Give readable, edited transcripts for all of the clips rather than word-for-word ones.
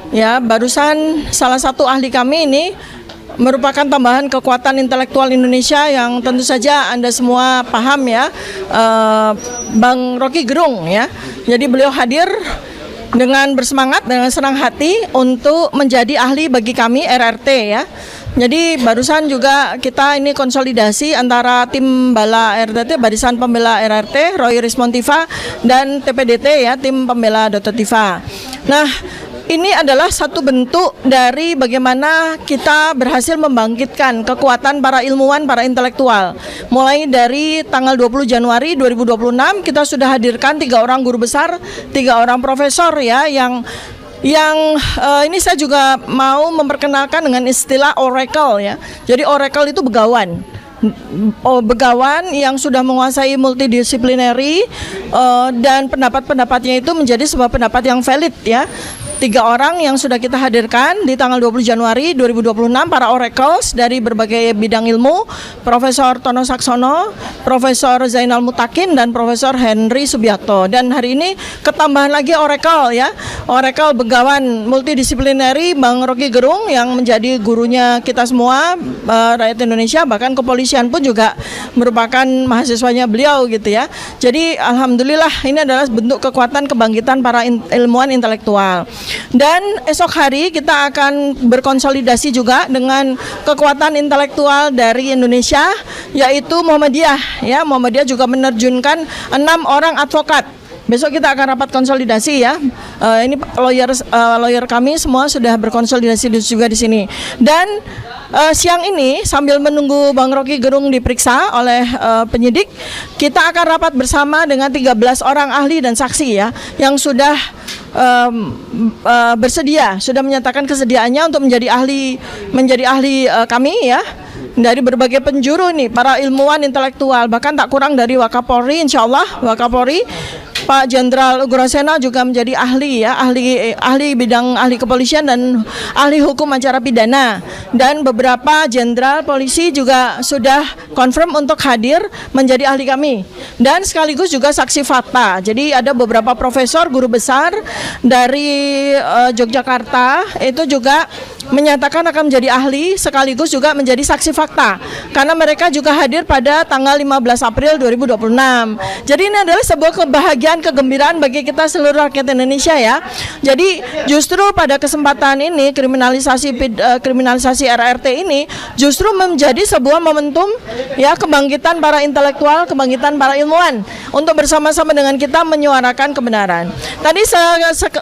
Ya, barusan salah satu ahli kami ini merupakan tambahan kekuatan intelektual Indonesia yang tentu saja Anda semua paham ya, Bang Rocky Gerung ya. Jadi beliau hadir dengan bersemangat, dengan senang hati untuk menjadi ahli bagi kami RRT ya. Jadi barusan juga kita ini konsolidasi antara tim Bala RRT, Barisan Pembela RRT, Roy Rismontiva, dan TPDT ya, tim Pembela Dototiva. Nah, ini adalah satu bentuk dari bagaimana kita berhasil membangkitkan kekuatan para ilmuwan, para intelektual. Mulai dari tanggal 20 Januari 2026 kita sudah hadirkan 3 orang guru besar, 3 orang profesor ya, yang ini saya juga mau memperkenalkan dengan istilah oracle ya. Jadi oracle itu begawan. Begawan yang sudah menguasai multidisciplinary dan pendapat-pendapatnya itu menjadi sebuah pendapat yang valid ya. 3 orang yang sudah kita hadirkan di tanggal 20 Januari 2026, para oracles dari berbagai bidang ilmu, Profesor Tono Saksono, Profesor Zainal Mutakin, dan Profesor Henry Subiakto. Dan hari ini ketambahan lagi oracle ya, oracle begawan multidisciplinary Bang Rocky Gerung yang menjadi gurunya kita semua, rakyat Indonesia, bahkan kepolisian pun juga merupakan mahasiswanya beliau gitu ya. Jadi alhamdulillah ini adalah bentuk kekuatan kebangkitan para ilmuwan intelektual. Dan esok hari kita akan berkonsolidasi juga dengan kekuatan intelektual dari Indonesia, yaitu Muhammadiyah ya. Muhammadiyah juga menerjunkan 6 orang advokat. Besok kita akan rapat konsolidasi ya. Ini lawyer kami semua sudah berkonsolidasi juga di sini. Dan siang ini sambil menunggu Bang Rocky Gerung diperiksa oleh penyidik, kita akan rapat bersama dengan 13 orang ahli dan saksi ya, yang sudah bersedia, sudah menyatakan kesediaannya untuk menjadi ahli kami ya, dari berbagai penjuru nih, para ilmuwan intelektual, bahkan tak kurang dari Wakapolri, insya Allah Wakapolri Pak Jenderal Ugurasena juga menjadi ahli ya, ahli bidang ahli kepolisian dan ahli hukum acara pidana, dan beberapa jenderal polisi juga sudah confirm untuk hadir menjadi ahli kami, dan sekaligus juga saksi fakta. Jadi ada beberapa profesor guru besar dari Yogyakarta itu juga menyatakan akan menjadi ahli sekaligus juga menjadi saksi fakta, karena mereka juga hadir pada tanggal 15 April 2026. Jadi ini adalah sebuah kebahagiaan, kegembiraan bagi kita seluruh rakyat Indonesia ya. Jadi justru pada kesempatan ini kriminalisasi RRT ini justru menjadi sebuah momentum ya, kebangkitan para intelektual, kebangkitan para ilmuwan untuk bersama-sama dengan kita menyuarakan kebenaran. Tadi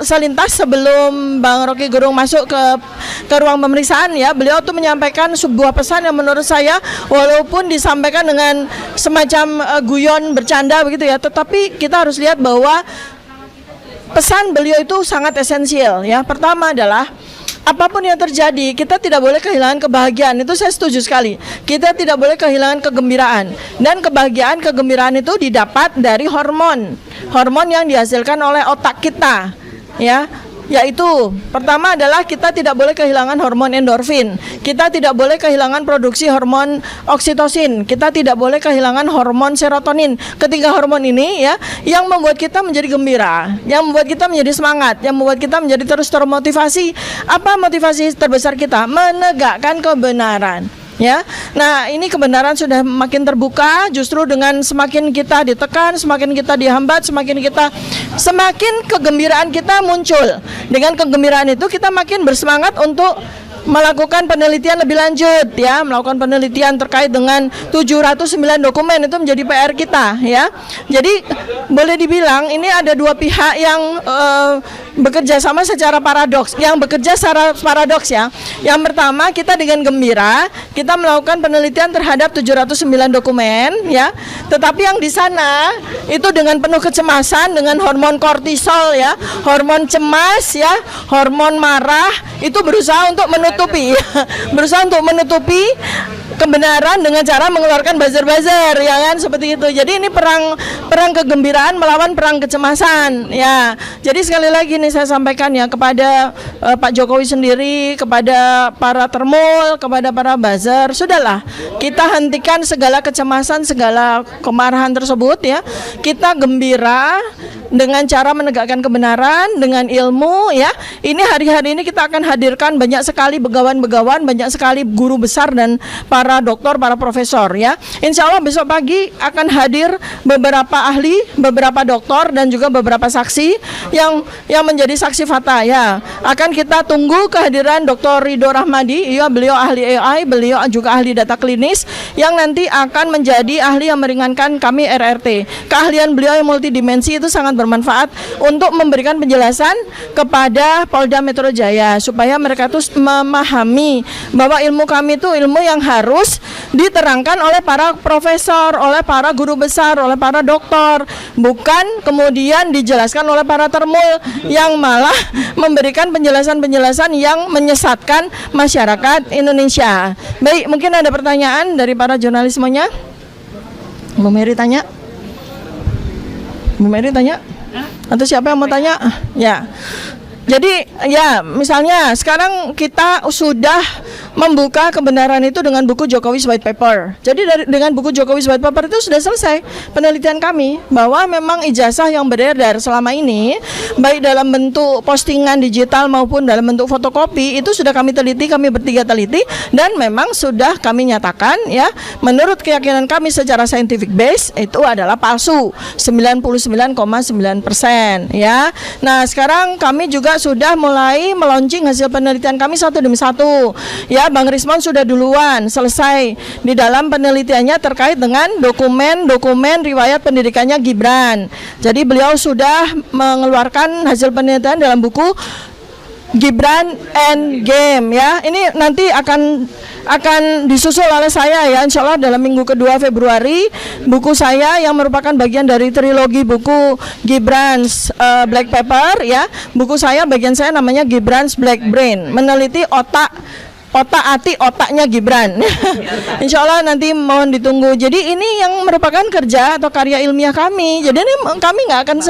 selintas sebelum Bang Rocky Gerung masuk ke ruang pemeriksaan ya, beliau tuh menyampaikan sebuah pesan yang menurut saya walaupun disampaikan dengan semacam guyon bercanda begitu ya, tetapi kita harus lihat bahwa pesan beliau itu sangat esensial ya. Pertama adalah apapun yang terjadi, kita tidak boleh kehilangan kebahagiaan. Itu saya setuju sekali. Kita tidak boleh kehilangan kegembiraan. Dan kebahagiaan, kegembiraan itu didapat dari hormon yang dihasilkan oleh otak kita ya. Yaitu pertama adalah kita tidak boleh kehilangan hormon endorfin, kita tidak boleh kehilangan produksi hormon oksitosin, kita tidak boleh kehilangan hormon serotonin. Ketiga hormon ini ya yang membuat kita menjadi gembira, yang membuat kita menjadi semangat, yang membuat kita menjadi terus termotivasi. Apa motivasi terbesar kita? Menegakkan kebenaran. Ya, nah ini kebenaran sudah makin terbuka. Justru dengan semakin kita ditekan, semakin kita dihambat, semakin kegembiraan kita muncul. Dengan kegembiraan itu kita makin bersemangat untuk melakukan penelitian lebih lanjut ya, melakukan penelitian terkait dengan 709 dokumen. Itu menjadi PR kita ya. Jadi boleh dibilang ini ada dua pihak yang bekerja sama secara paradoks, ya. Yang pertama, kita dengan gembira kita melakukan penelitian terhadap 709 dokumen ya. Tetapi yang di sana itu dengan penuh kecemasan, dengan hormon kortisol ya, hormon cemas ya, hormon marah, itu berusaha untuk menutupi kebenaran dengan cara mengeluarkan buzzer-buzzer, ya kan, seperti itu. Jadi ini perang kegembiraan melawan perang kecemasan, ya. Jadi sekali lagi nih saya sampaikan ya kepada Pak Jokowi sendiri, kepada para termul, kepada para buzzer, sudahlah kita hentikan segala kecemasan, segala kemarahan tersebut, ya. Kita gembira dengan cara menegakkan kebenaran dengan ilmu, ya. Ini hari-hari ini kita akan hadirkan banyak sekali begawan-begawan, banyak sekali guru besar dan para doktor, para profesor, ya. Insya Allah besok pagi akan hadir beberapa ahli, beberapa doktor dan juga beberapa saksi yang menjadi saksi fakta, ya. Akan kita tunggu kehadiran Dr. Ridho Rahmadi, ya, beliau ahli AI, beliau juga ahli data klinis yang nanti akan menjadi ahli yang meringankan kami RRT. Keahlian beliau yang multidimensi itu sangat bermanfaat untuk memberikan penjelasan kepada Polda Metro Jaya supaya mereka tuh memahami bahwa ilmu kami itu ilmu yang harus diterangkan oleh para profesor, oleh para guru besar, oleh para doktor, bukan kemudian dijelaskan oleh para termul yang malah memberikan penjelasan-penjelasan yang menyesatkan masyarakat Indonesia. Baik, mungkin ada pertanyaan dari para jurnalismenya. Bu Mary tanya? Bu Mary tanya? Atau siapa yang mau tanya? Ya. Jadi ya misalnya sekarang kita sudah membuka kebenaran itu dengan buku Jokowi's White Paper. Jadi dengan buku Jokowi's White Paper itu sudah selesai penelitian kami bahwa memang ijazah yang beredar selama ini baik dalam bentuk postingan digital maupun dalam bentuk fotokopi itu sudah kami teliti, kami bertiga teliti dan memang sudah kami nyatakan ya menurut keyakinan kami secara scientific base itu adalah palsu 99,9% ya. Nah sekarang kami juga sudah mulai meluncing hasil penelitian kami satu demi satu ya. Bang Rismon sudah duluan selesai di dalam penelitiannya terkait dengan dokumen riwayat pendidikannya Gibran. Jadi beliau sudah mengeluarkan hasil penelitian dalam buku Gibran and Game ya. Ini nanti akan disusul oleh saya ya, insya Allah dalam minggu kedua Februari buku saya yang merupakan bagian dari trilogi buku Gibran's Black Paper ya. Buku saya bagian saya namanya Gibran's Black Brain, meneliti otaknya Gibran. Insya Allah nanti mohon ditunggu. Jadi ini yang merupakan kerja atau karya ilmiah kami. Jadi ini kami nggak akan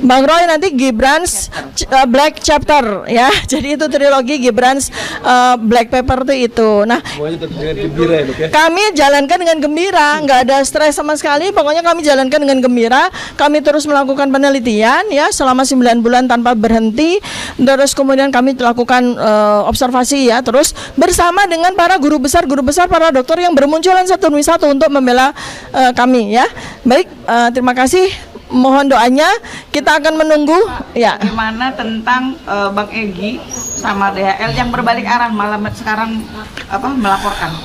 Bang Roy nanti Gibran's Black Chapter ya. Jadi itu trilogi Gibran's Black Paper itu. Nah, kami jalankan dengan gembira, nggak ada stres sama sekali. Pokoknya kami jalankan dengan gembira. Kami terus melakukan penelitian ya selama 9 bulan tanpa berhenti. Terus kemudian kami lakukan observasi ya. Terus bersama dengan para guru besar para dokter yang bermunculan satu demi satu untuk membela kami ya. Baik, terima kasih. Mohon doanya, kita akan menunggu ya. Bagaimana tentang Bang Egy sama DHL yang berbalik arah malah sekarang melaporkan?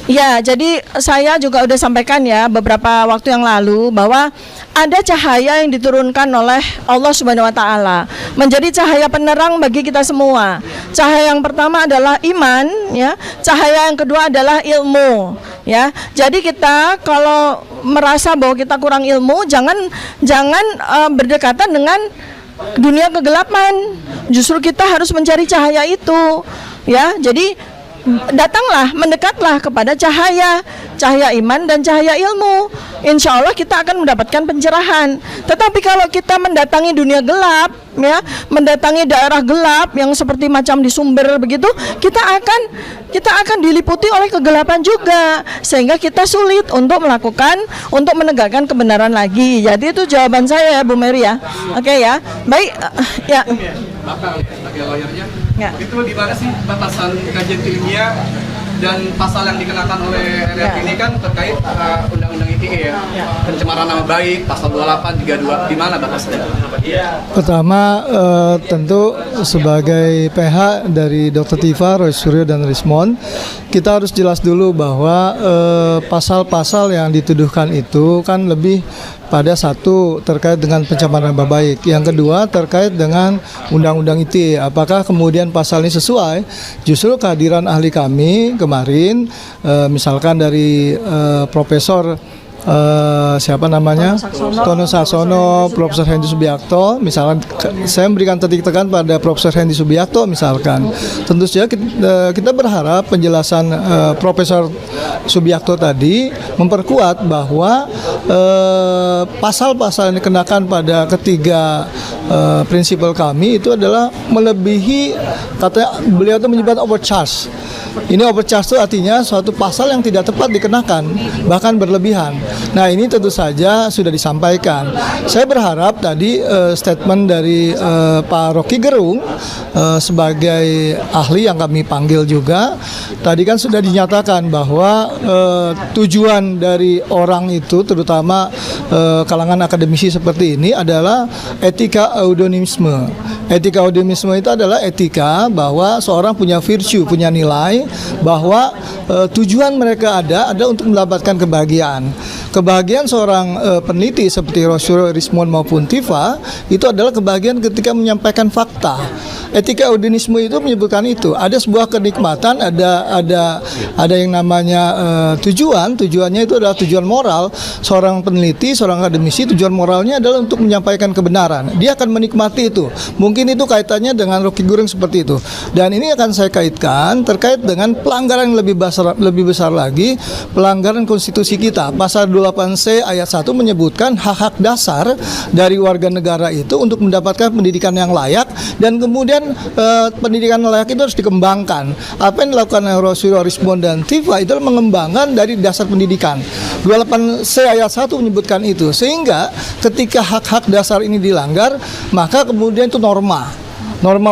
Ya, jadi saya juga udah sampaikan ya beberapa waktu yang lalu bahwa ada cahaya yang diturunkan oleh Allah Subhanahu wa taala menjadi cahaya penerang bagi kita semua. Cahaya yang pertama adalah iman ya, cahaya yang kedua adalah ilmu ya. Jadi kita kalau merasa bahwa kita kurang ilmu, jangan berdekatan dengan dunia kegelapan. Justru kita harus mencari cahaya itu ya. Jadi datanglah, mendekatlah kepada cahaya iman dan cahaya ilmu. Insya Allah kita akan mendapatkan pencerahan. Tetapi kalau kita mendatangi dunia gelap, ya, mendatangi daerah gelap yang seperti macam di Sumber begitu, kita akan diliputi oleh kegelapan juga, sehingga kita sulit untuk menegakkan kebenaran lagi. Jadi itu jawaban saya ya Bu Mary ya. Oke ya, baik ya. Sebagai lawyernya, itu gimana sih batasan kajian ilmiah dan pasal yang dikenakan oleh RRT ini kan terkait undang-undang ITE ya, pencemaran nama baik, pasal 28, 32, di mana batasnya? Pertama, tentu sebagai PH dari Dr. Tifa, Roy Suryo dan Rismon, kita harus jelas dulu bahwa pasal-pasal yang dituduhkan itu kan lebih pada satu terkait dengan pencemaran nama baik, yang kedua terkait dengan undang-undang ITE. Apakah kemudian pasal ini sesuai? Justru kehadiran ahli kami kemarin, misalkan dari Profesor siapa namanya, Tono Sasono, Profesor Hendy Subiakto, misalkan saya memberikan titik tekan pada Profesor Hendy Subiakto misalkan. Tentu saja kita berharap penjelasan Profesor Subiakto tadi memperkuat bahwa pasal-pasal yang dikenakan pada ketiga prinsipal kami itu adalah melebihi, katanya beliau itu menyebut overcharge. Ini overcharge itu artinya suatu pasal yang tidak tepat dikenakan, bahkan berlebihan. Nah, ini tentu saja sudah disampaikan. Saya berharap tadi statement dari Pak Rocky Gerung sebagai ahli yang kami panggil juga, tadi kan sudah dinyatakan bahwa tujuan dari orang itu, terutama kalangan akademisi seperti ini, adalah etika eudemisme. Etika eudemisme itu adalah etika bahwa seorang punya virtue, punya nilai, bahwa tujuan mereka ada untuk mendapatkan kebahagiaan. Kebahagiaan seorang peneliti seperti Rosyuro, Rismond maupun Tifa itu adalah kebahagiaan ketika menyampaikan fakta. Etika eudemisme itu menyebutkan itu. Ada sebuah kenikmatan, ada yang namanya tujuannya itu adalah tujuan moral. Seorang peneliti, seorang akademisi, tujuan moralnya adalah untuk menyampaikan kebenaran. Dia akan menikmati itu. Mungkin itu kaitannya dengan Rocky Gerung seperti itu. Dan ini akan saya kaitkan terkait dengan pelanggaran yang lebih besar lagi, pelanggaran konstitusi kita. Pasal 28C ayat 1 menyebutkan hak-hak dasar dari warga negara itu untuk mendapatkan pendidikan yang layak, dan kemudian pendidikan layak itu harus dikembangkan. Apa yang dilakukan oleh Rosyuro, Rismond dan Tifa itu adalah mengembangkan dari dasar pendidikan. 28C ayat 1 menyebutkan itu. Sehingga ketika hak-hak dasar ini dilanggar, maka kemudian itu norma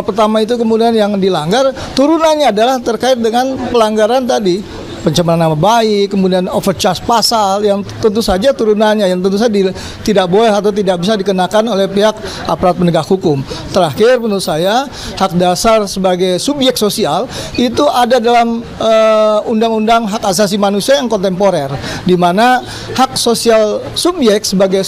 pertama itu kemudian yang dilanggar, turunannya adalah terkait dengan pelanggaran tadi, pencemaran nama baik, kemudian overcharge pasal yang tentu saja turunannya yang tentu saja tidak boleh atau tidak bisa dikenakan oleh pihak aparat penegak hukum. Terakhir, menurut saya hak dasar sebagai subjek sosial itu ada dalam Undang-Undang Hak Asasi Manusia yang kontemporer, di mana hak sosial subjek sebagai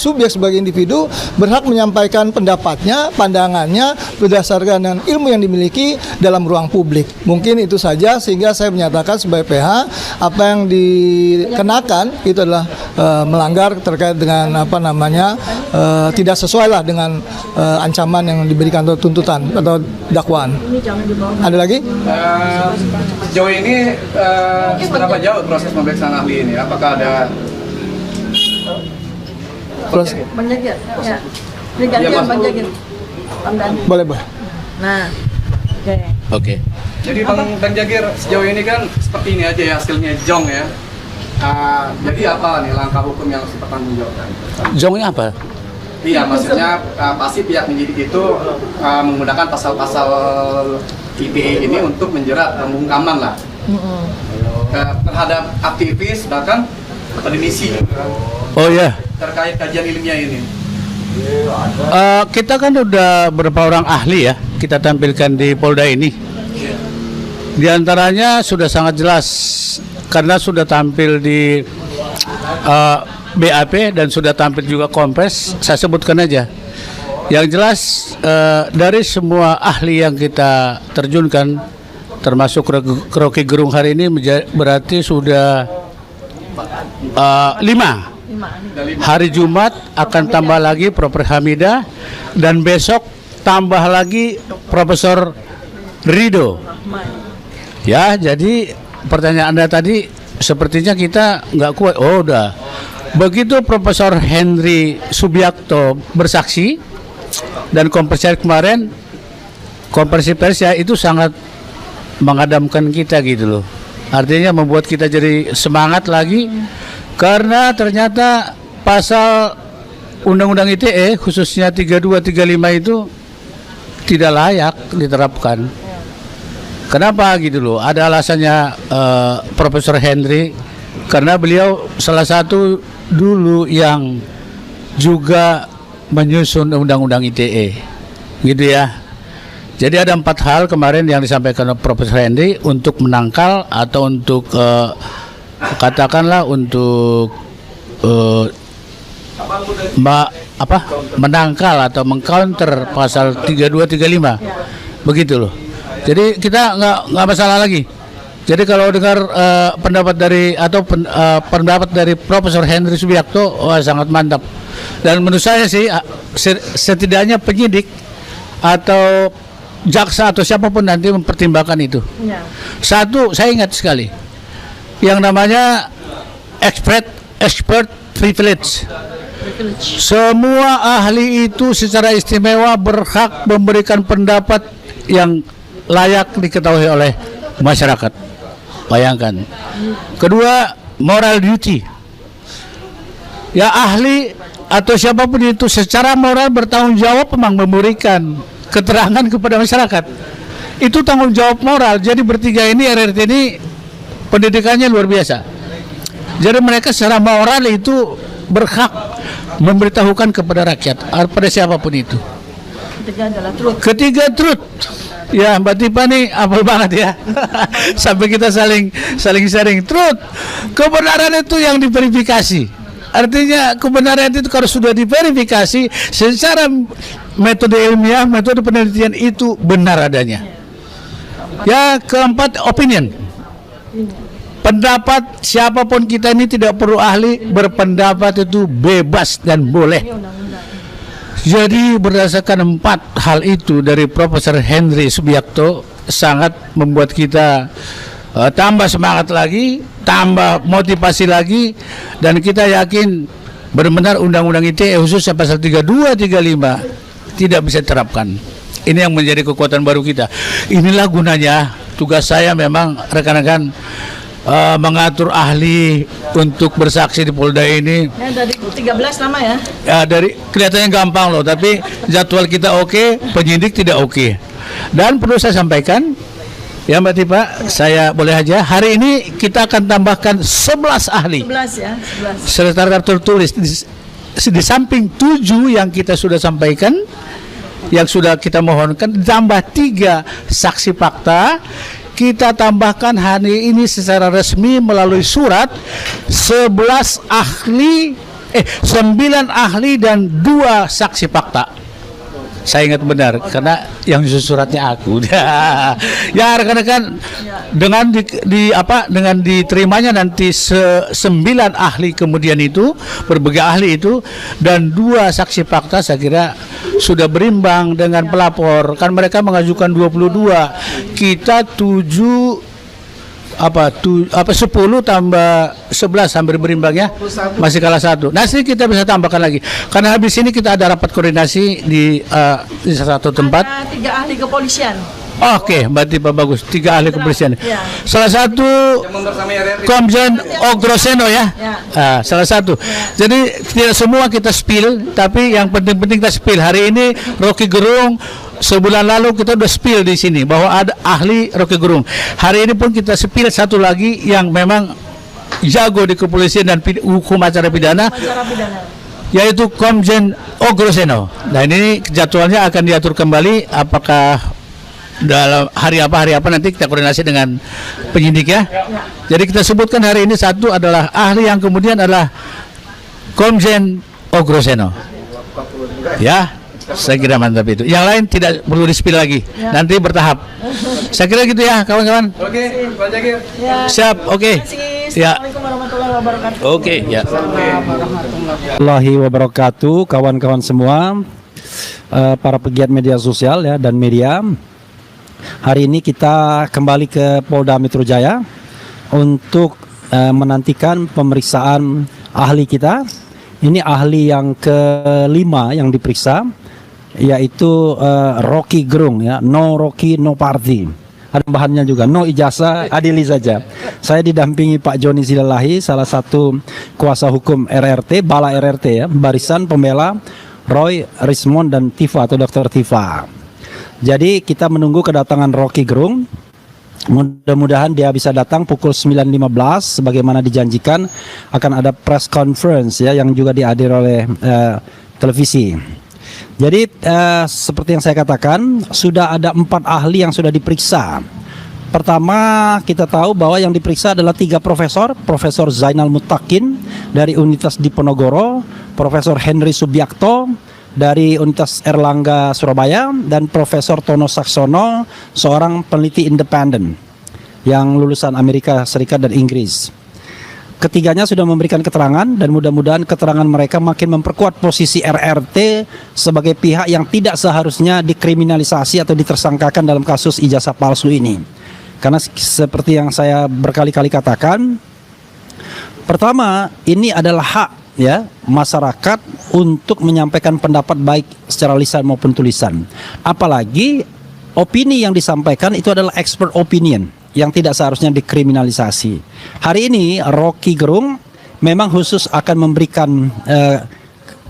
individu berhak menyampaikan pendapatnya, pandangannya berdasarkan dengan ilmu yang dimiliki dalam ruang publik. Mungkin itu saja, sehingga saya menyatakan sebagai PH apa yang dikenakan itu adalah melanggar terkait dengan tidak sesuai lah dengan ancaman yang diberikan atau tuntutan atau dakwaan. Ada lagi? Sejauh ini seberapa jauh proses pemeriksaan ahli ini? Apakah ada proses? Banjagir, ya. Digantian Banjagir. Boleh. Nah, Oke. Jadi Bang Jagir, sejauh ini kan seperti ini aja ya hasilnya jong ya. Jadi apa nih langkah hukum yang harus dipertanggungjawabkan? Jongnya apa? Iya, maksudnya pasti pihak penyidik itu menggunakan pasal-pasal ITE ini untuk menjerat pembungkaman lah terhadap aktivis bahkan akademisi. Oh ya. Terkait kajian ilmiah ini. Kita kan udah beberapa orang ahli ya kita tampilkan di Polda ini. Di antaranya sudah sangat jelas karena sudah tampil di BAP dan sudah tampil juga Kompres. Saya sebutkan aja. Yang jelas dari semua ahli yang kita terjunkan, termasuk Rocky Gerung hari ini berarti sudah 5. Hari Jumat akan tambah lagi Prof. Hamidah, dan besok tambah lagi Profesor Rido. Ya, jadi pertanyaan Anda tadi sepertinya kita nggak kuat. Oh, udah. Begitu Profesor Henry Subiakto bersaksi dan konferensi kemarin, konferensi pers ya itu sangat mengadamkan kita gitu loh. Artinya membuat kita jadi semangat lagi. Karena ternyata pasal Undang-Undang ITE khususnya 32, 35 itu tidak layak diterapkan. Kenapa gitu loh? Ada alasannya Profesor Henry, karena beliau salah satu dulu yang juga menyusun Undang-Undang ITE, gitu ya. Jadi ada 4 hal kemarin yang disampaikan oleh Profesor Henry untuk menangkal atau untuk katakanlah untuk menangkal atau mengcounter pasal 32, 35 begitu loh. Jadi kita nggak masalah lagi. Jadi kalau dengar pendapat dari Profesor Henry Subiakto, wah sangat mantap. Dan menurut saya sih setidaknya penyidik atau jaksa atau siapapun nanti mempertimbangkan itu. Ya. Satu, saya ingat sekali yang namanya expert privilege. Semua ahli itu secara istimewa berhak memberikan pendapat yang layak diketahui oleh masyarakat. Bayangkan. Kedua, moral duty. Ya, ahli atau siapapun itu secara moral bertanggung jawab memang memberikan keterangan kepada masyarakat. Itu tanggung jawab moral. Jadi bertiga ini RRT ini pendidikannya luar biasa. Jadi mereka secara moral itu berhak memberitahukan kepada rakyat, pada siapapun itu. Ketiga adalah truth. Ketiga, truth. Ya, Mbak Tipa nih hafal banget ya. Sampai kita saling sharing. Truth, kebenaran itu yang diverifikasi. Artinya kebenaran itu kalau sudah diverifikasi secara metode ilmiah, metode penelitian itu benar adanya. Ya, keempat, opinion. Pendapat siapapun kita ini tidak perlu ahli, berpendapat itu bebas dan boleh. Jadi berdasarkan 4 hal itu dari Profesor Henry Subiakto sangat membuat kita tambah semangat lagi, tambah motivasi lagi, dan kita yakin benar-benar Undang-Undang ITE khususnya pasal 32, 35 tidak bisa diterapkan. Ini yang menjadi kekuatan baru kita. Inilah gunanya tugas saya memang rekan-rekan mengatur ahli untuk bersaksi di Polda ini. Ya, dari 13 nama ya. Ya, dari kelihatannya gampang loh, tapi jadwal kita oke, penyidik tidak oke. Dan perlu saya sampaikan, ya Mbak Tipa, saya boleh aja, hari ini kita akan tambahkan 11 ahli. 11 ya, 11. Secara tertulis di samping 7 yang kita sudah sampaikan, yang sudah kita mohonkan, ditambah 3 saksi fakta. Kita tambahkan hari ini secara resmi melalui surat 9 ahli dan 2 saksi fakta. Saya ingat benar karena yang nyusun suratnya aku. Ya rekan-rekan, dengan dengan diterimanya nanti 9 ahli kemudian itu, berbagai ahli itu, dan 2 saksi fakta, saya kira sudah berimbang dengan pelapor. Kan mereka mengajukan 22, kita 10 tambah 11 hampir berimbang ya, masih kalah 1. Nanti kita bisa tambahkan lagi karena habis ini kita ada rapat koordinasi di satu tempat. Ada 3 ahli kepolisian. Oke, Mbak Tipa, bagus. 3 ahli kepolisian. Ya. Salah satu Komjen Ogroseno ya. Salah satu. Jadi tidak semua kita spill, tapi yang penting-penting kita spill. Hari ini Rocky Gerung, sebulan lalu kita udah spill di sini bahwa ada ahli Rocky Gerung. Hari ini pun kita spill satu lagi yang memang jago di kepolisian dan hukum acara pidana. Yaitu Komjen Ogroseno. Nah ini jadwalnya akan diatur kembali, apakah dalam hari apa nanti kita koordinasi dengan penyidik ya. Jadi kita sebutkan hari ini satu adalah ahli yang kemudian adalah Komjen Ogroseno. Ya, saya kira mantap itu. Yang lain tidak perlu di-spill lagi. Nanti bertahap. Saya kira gitu ya, kawan-kawan. Oke, Pak Jagir. Siap, oke. Ya. Assalamualaikum warahmatullahi wabarakatuh. Oke, ya. Warahmatullahi wabarakatuh, kawan-kawan semua, para pegiat media sosial ya dan media. Hari ini kita kembali ke Polda Metro Jaya untuk menantikan pemeriksaan ahli kita. Ini ahli yang kelima yang diperiksa, yaitu Rocky Gerung ya, no Rocky no party. Ada bahannya juga, no ijazah, adili saja. Saya didampingi Pak Joni Silalahi, salah satu kuasa hukum RRT, Bala RRT ya, barisan pembela Roy, Rismond dan Tifa atau Dr. Tifa. Jadi kita menunggu kedatangan Rocky Gerung. Mudah-mudahan dia bisa datang pukul 9.15 sebagaimana dijanjikan. Akan ada press conference ya yang juga dihadiri oleh televisi. Jadi seperti yang saya katakan, sudah ada 4 ahli yang sudah diperiksa. Pertama, kita tahu bahwa yang diperiksa adalah 3 profesor. Profesor Zainal Mutakin dari Universitas Diponegoro, Profesor Henry Subiakto dari Universitas Erlangga Surabaya, dan Profesor Tono Saksono, seorang peneliti independen. yang lulusan Amerika Serikat dan Inggris. Ketiganya sudah memberikan keterangan dan mudah-mudahan keterangan mereka makin memperkuat posisi RRT sebagai pihak yang tidak seharusnya dikriminalisasi atau ditersangkakan dalam kasus ijazah palsu ini. Karena seperti yang saya berkali-kali katakan, pertama, ini adalah hak ya masyarakat untuk menyampaikan pendapat baik secara lisan maupun tulisan. Apalagi opini yang disampaikan itu adalah expert opinion yang tidak seharusnya dikriminalisasi. Hari ini Rocky Gerung memang khusus akan memberikan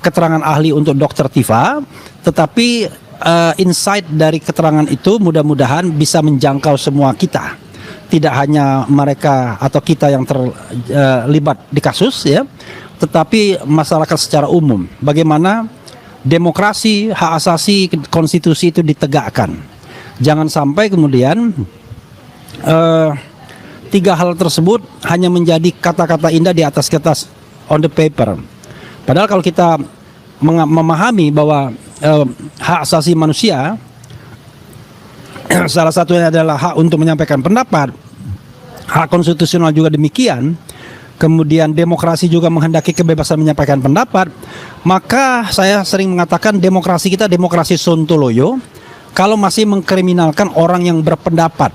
keterangan ahli untuk Dr. Tifa, tetapi insight dari keterangan itu mudah-mudahan bisa menjangkau semua kita. Tidak hanya mereka atau kita yang terlibat di kasus ya, tetapi masyarakat secara umum. Bagaimana demokrasi, hak asasi, konstitusi itu ditegakkan. Jangan sampai kemudian tiga hal tersebut hanya menjadi kata-kata indah di atas kertas on the paper. Padahal kalau kita memahami bahwa hak asasi manusia salah satunya adalah hak untuk menyampaikan pendapat, hak konstitusional juga demikian, kemudian demokrasi juga menghendaki kebebasan menyampaikan pendapat, maka saya sering mengatakan demokrasi kita demokrasi sontoloyo kalau masih mengkriminalkan orang yang berpendapat.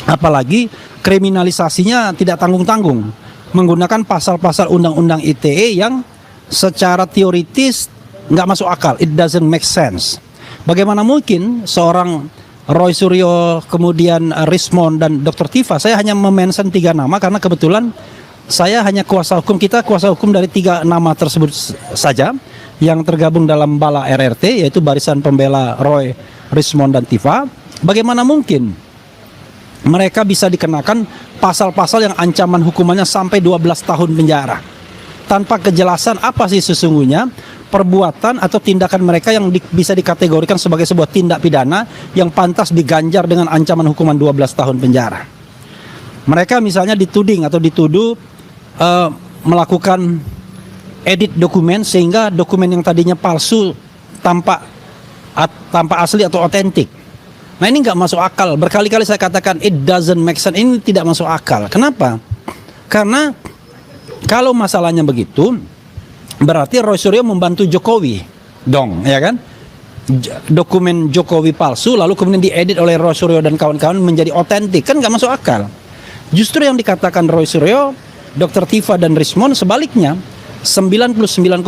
Apalagi kriminalisasinya tidak tanggung-tanggung, menggunakan pasal-pasal undang-undang ITE yang secara teoritis nggak masuk akal, it doesn't make sense. Bagaimana mungkin seorang Roy Suryo, kemudian Rismond dan Dr. Tifa, saya hanya memention 3 nama karena kebetulan saya hanya kuasa hukum dari 3 nama tersebut saja yang tergabung dalam bala RRT, yaitu Barisan Pembela Roy, Rismond dan Tifa. Bagaimana mungkin mereka bisa dikenakan pasal-pasal yang ancaman hukumannya sampai 12 tahun penjara tanpa kejelasan apa sih sesungguhnya perbuatan atau tindakan mereka yang bisa dikategorikan sebagai sebuah tindak pidana yang pantas diganjar dengan ancaman hukuman 12 tahun penjara. Mereka misalnya dituding atau dituduh melakukan edit dokumen sehingga dokumen yang tadinya palsu tampak asli atau otentik. Nah, ini nggak masuk akal. Berkali-kali saya katakan it doesn't make sense. Ini tidak masuk akal. Kenapa? Karena kalau masalahnya begitu, berarti Roy Suryo membantu Jokowi dong, ya kan? Dokumen Jokowi palsu lalu kemudian diedit oleh Roy Suryo dan kawan-kawan menjadi otentik, kan nggak masuk akal. Justru yang dikatakan Roy Suryo, Dr. Tifa dan Rismond sebaliknya, 99,9%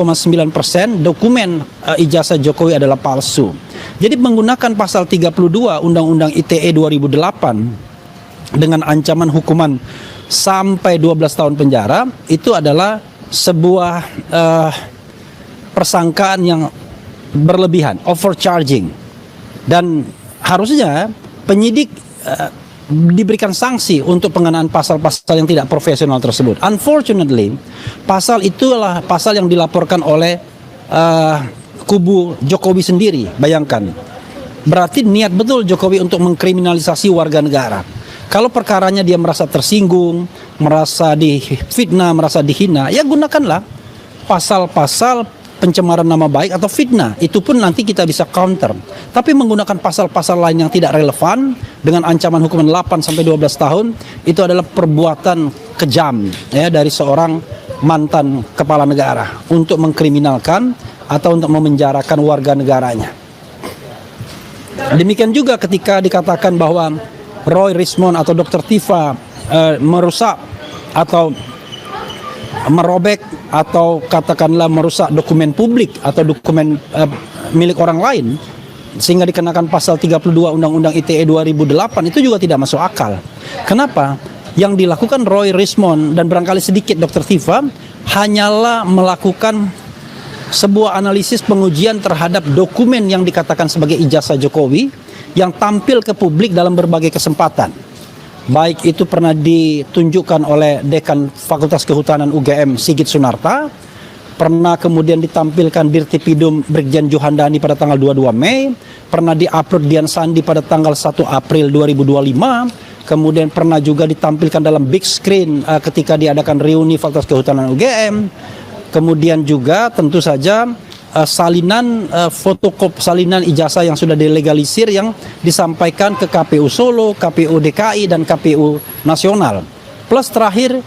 dokumen ijazah Jokowi adalah palsu. Jadi menggunakan pasal 32 Undang-Undang ITE 2008 dengan ancaman hukuman sampai 12 tahun penjara itu adalah sebuah persangkaan yang berlebihan, overcharging. Dan harusnya penyidik diberikan sanksi untuk pengenaan pasal-pasal yang tidak profesional tersebut. Unfortunately, pasal itulah pasal yang dilaporkan oleh kubu Jokowi sendiri. Bayangkan, berarti niat betul Jokowi untuk mengkriminalisasi warga negara. Kalau perkaranya dia merasa tersinggung, merasa difitnah, merasa dihina, ya gunakanlah pasal-pasal pencemaran nama baik atau fitnah. Itu pun nanti kita bisa counter. Tapi menggunakan pasal-pasal lain yang tidak relevan dengan ancaman hukuman 8 sampai 12 tahun itu adalah perbuatan kejam ya dari seorang mantan kepala negara untuk mengkriminalkan atau untuk memenjarakan warga negaranya. Demikian juga ketika dikatakan bahwa Roy, Rismond atau Dr. Tifa merusak atau merobek atau katakanlah merusak dokumen publik atau dokumen milik orang lain sehingga dikenakan pasal 32 Undang-Undang ITE 2008 itu juga tidak masuk akal. Kenapa? Yang dilakukan Roy, Rismond dan barangkali sedikit Dr. Tifa hanyalah melakukan sebuah analisis pengujian terhadap dokumen yang dikatakan sebagai ijazah Jokowi yang tampil ke publik dalam berbagai kesempatan. Baik itu pernah ditunjukkan oleh Dekan Fakultas Kehutanan UGM Sigit Sunarta, pernah kemudian ditampilkan Dirtipidum Brigjen Johandani pada tanggal 22 Mei, pernah diupload Dian Sandi pada tanggal 1 April 2025, kemudian pernah juga ditampilkan dalam big screen ketika diadakan reuni Fakultas Kehutanan UGM. Kemudian juga tentu saja salinan fotokop salinan ijazah yang sudah dilegalisir yang disampaikan ke KPU Solo, KPU DKI dan KPU nasional. Plus terakhir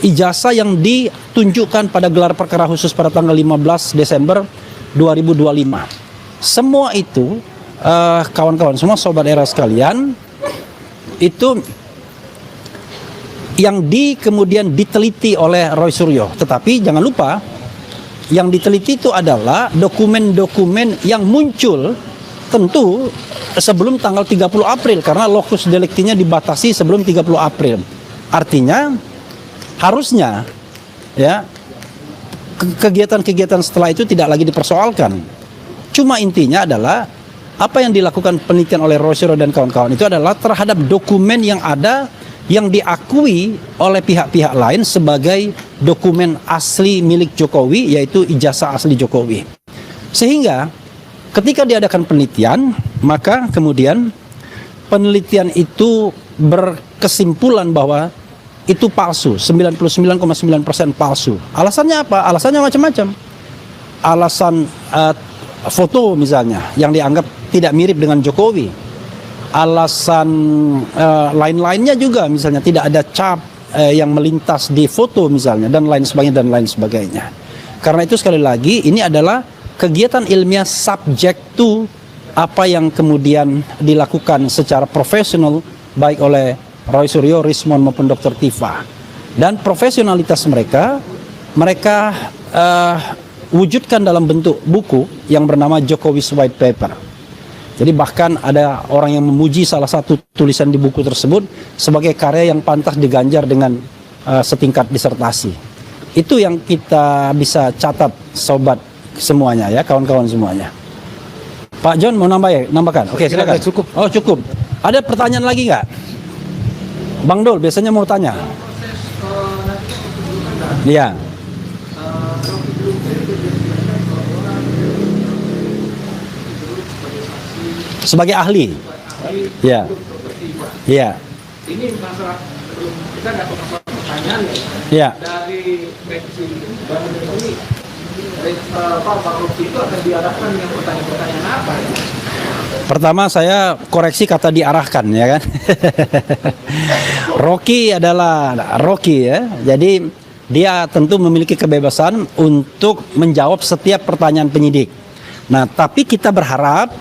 ijazah yang ditunjukkan pada gelar perkara khusus pada tanggal 15 Desember 2025. Semua itu kawan-kawan semua sobat era sekalian itu yang kemudian diteliti oleh Roy Suryo. Tetapi jangan lupa yang diteliti itu adalah dokumen-dokumen yang muncul tentu sebelum tanggal 30 April karena lokus deliktinya dibatasi sebelum 30 April. Artinya harusnya ya kegiatan-kegiatan setelah itu tidak lagi dipersoalkan. Cuma intinya adalah apa yang dilakukan penelitian oleh Roy Suryo dan kawan-kawan itu adalah terhadap dokumen yang ada yang diakui oleh pihak-pihak lain sebagai dokumen asli milik Jokowi, yaitu ijazah asli Jokowi. Sehingga ketika diadakan penelitian, maka kemudian penelitian itu berkesimpulan bahwa itu palsu, 99,9% palsu. Alasannya apa? Alasannya macam-macam. Alasan foto misalnya yang dianggap tidak mirip dengan Jokowi. Alasan lain-lainnya juga, misalnya tidak ada cap yang melintas di foto misalnya dan lain sebagainya. Karena itu sekali lagi ini adalah kegiatan ilmiah subject to apa yang kemudian dilakukan secara profesional baik oleh Roy Suryo, Rismon maupun Dr. Tifa. Dan profesionalitas mereka wujudkan dalam bentuk buku yang bernama Jokowi's White Paper. Jadi bahkan ada orang yang memuji salah satu tulisan di buku tersebut sebagai karya yang pantas diganjar dengan setingkat disertasi. Itu yang kita bisa catat sobat semuanya ya, kawan-kawan semuanya. Pak John mau nambahkan? Oke, silakan. Cukup. Oh, cukup. Ada pertanyaan lagi nggak? Bang Dol biasanya mau tanya. Iya. Sebagai ahli. Ya. Ya. Ini masalah kita dapat pertanyaan Ya. dari revisi baru ini. Pak Rocky itu akan diarahkan dengan pertanyaan-pertanyaan apa ya? Pertama saya koreksi kata diarahkan ya kan. Rocky adalah Rocky ya. Jadi dia tentu memiliki kebebasan untuk menjawab setiap pertanyaan penyidik. Nah, tapi kita berharap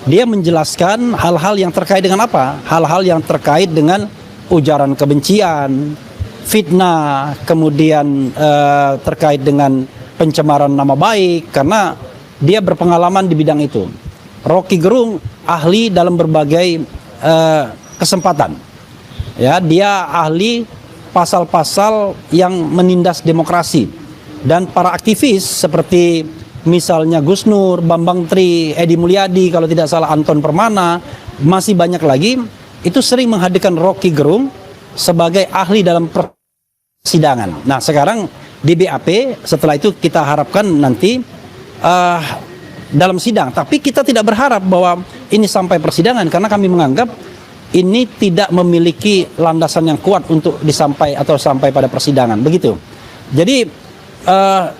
dia menjelaskan hal-hal yang terkait dengan apa? Hal-hal yang terkait dengan ujaran kebencian, fitnah, kemudian terkait dengan pencemaran nama baik, karena dia berpengalaman di bidang itu. Rocky Gerung ahli dalam berbagai kesempatan. Ya, dia ahli pasal-pasal yang menindas demokrasi. Dan para aktivis seperti misalnya Gus Nur, Bambang Tri, Edi Mulyadi, kalau tidak salah Anton Permana, masih banyak lagi, itu sering menghadirkan Rocky Gerung sebagai ahli dalam persidangan. Nah, sekarang di BAP, setelah itu kita harapkan nanti dalam sidang. Tapi kita tidak berharap bahwa ini sampai persidangan, karena kami menganggap ini tidak memiliki landasan yang kuat untuk sampai pada persidangan. Begitu. Jadi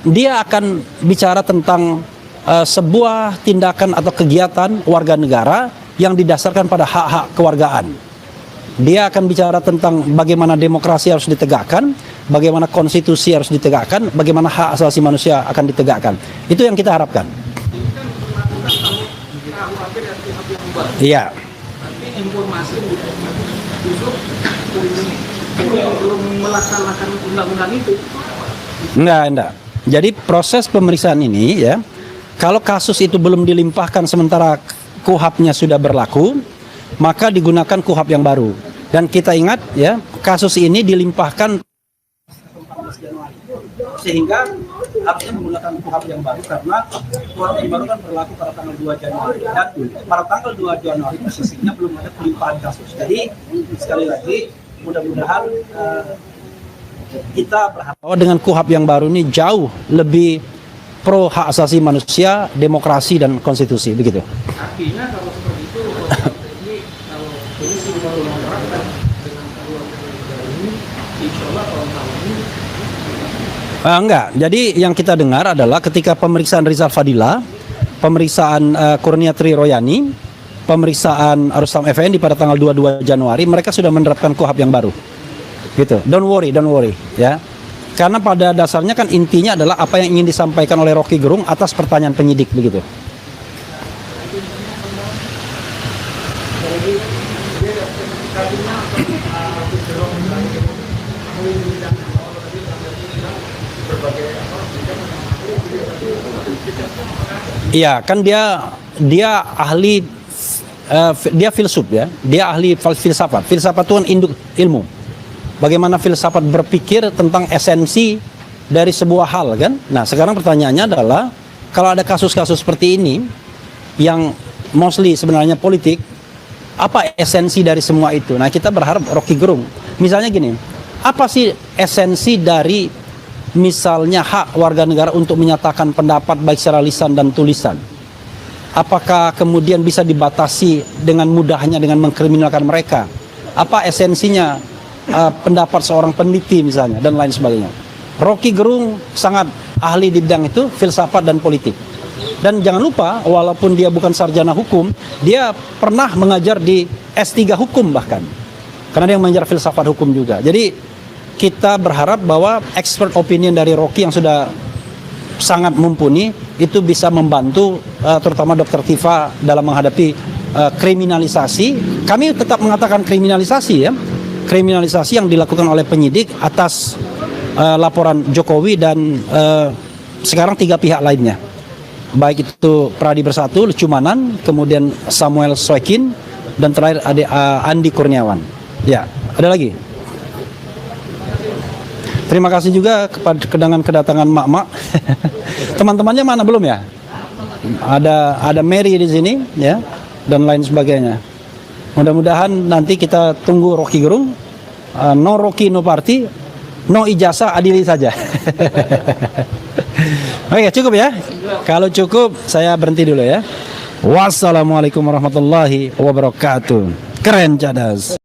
dia akan bicara tentang sebuah tindakan atau kegiatan warga negara yang didasarkan pada hak-hak kewargaan. Dia akan bicara tentang bagaimana demokrasi harus ditegakkan, bagaimana konstitusi harus ditegakkan, bagaimana hak asasi manusia akan ditegakkan. Itu yang kita harapkan. Iya. Informasi justru belum melaksanakan undang-undang itu. Enggak. Jadi proses pemeriksaan ini ya, kalau kasus itu belum dilimpahkan sementara KUHAP-nya sudah berlaku, maka digunakan KUHAP yang baru. Dan kita ingat ya, kasus ini dilimpahkan sehingga harusnya menggunakan KUHAP yang baru, karena KUHAP yang baru kan berlaku pada tanggal 2 Januari dan pada tanggal 2 Januari posisinya belum ada pelimpahan kasus. Jadi sekali lagi mudah-mudahan kita berharap bahwa dengan KUHAP yang baru ini jauh lebih pro hak asasi manusia, demokrasi dan konstitusi, begitu. Artinya kalau seperti itu, ini kalau polisi baru menerapkan dengan keluar dari ini, insya Allah tahun ini Enggak. Jadi yang kita dengar adalah ketika pemeriksaan Rizal Fadila, pemeriksaan Kurnia Tri Royani, pemeriksaan Rustam Effendi pada tanggal 22 Januari, mereka sudah menerapkan KUHP yang baru. Gitu. Don't worry ya. Karena pada dasarnya kan intinya adalah apa yang ingin disampaikan oleh Rocky Gerung atas pertanyaan penyidik begitu. Iya, kan dia ahli dia filsuf ya. Dia ahli filsafat. Filsafat itu kan induk ilmu. Bagaimana filsafat berpikir tentang esensi dari sebuah hal kan? Nah, sekarang pertanyaannya adalah kalau ada kasus-kasus seperti ini yang mostly sebenarnya politik, apa esensi dari semua itu? Nah, kita berharap Rocky Gerung, misalnya gini, apa sih esensi dari misalnya hak warga negara untuk menyatakan pendapat baik secara lisan dan tulisan? Apakah kemudian bisa dibatasi dengan mudahnya dengan mengkriminalkan mereka? Apa esensinya pendapat seorang peneliti misalnya dan lain sebagainya? Rocky Gerung sangat ahli di bidang itu, filsafat dan politik. Dan jangan lupa, walaupun dia bukan sarjana hukum, dia pernah mengajar di S3 hukum bahkan. Karena dia mengajar filsafat hukum juga. Jadi kita berharap bahwa expert opinion dari Rocky yang sudah sangat mumpuni itu bisa membantu terutama Dr. Tifa dalam menghadapi kriminalisasi. Kami tetap mengatakan kriminalisasi ya. Kriminalisasi yang dilakukan oleh penyidik atas laporan Jokowi dan sekarang 3 pihak lainnya. Baik itu Pradi Bersatu, Lucumanan, kemudian Samuel Soekin, dan terakhir ada Andi Kurniawan. Ya, ada lagi. Terima kasih juga kepada kedatangan mak-mak. Teman-temannya mana belum ya? Ada Mary di sini ya, dan lain sebagainya. Mudah-mudahan nanti kita tunggu Rocky Gerung. No Rocky, no party, no ijazah, adili saja. Oke, cukup ya. Kalau cukup, saya berhenti dulu ya. Wassalamualaikum warahmatullahi wabarakatuh. Keren, cadas.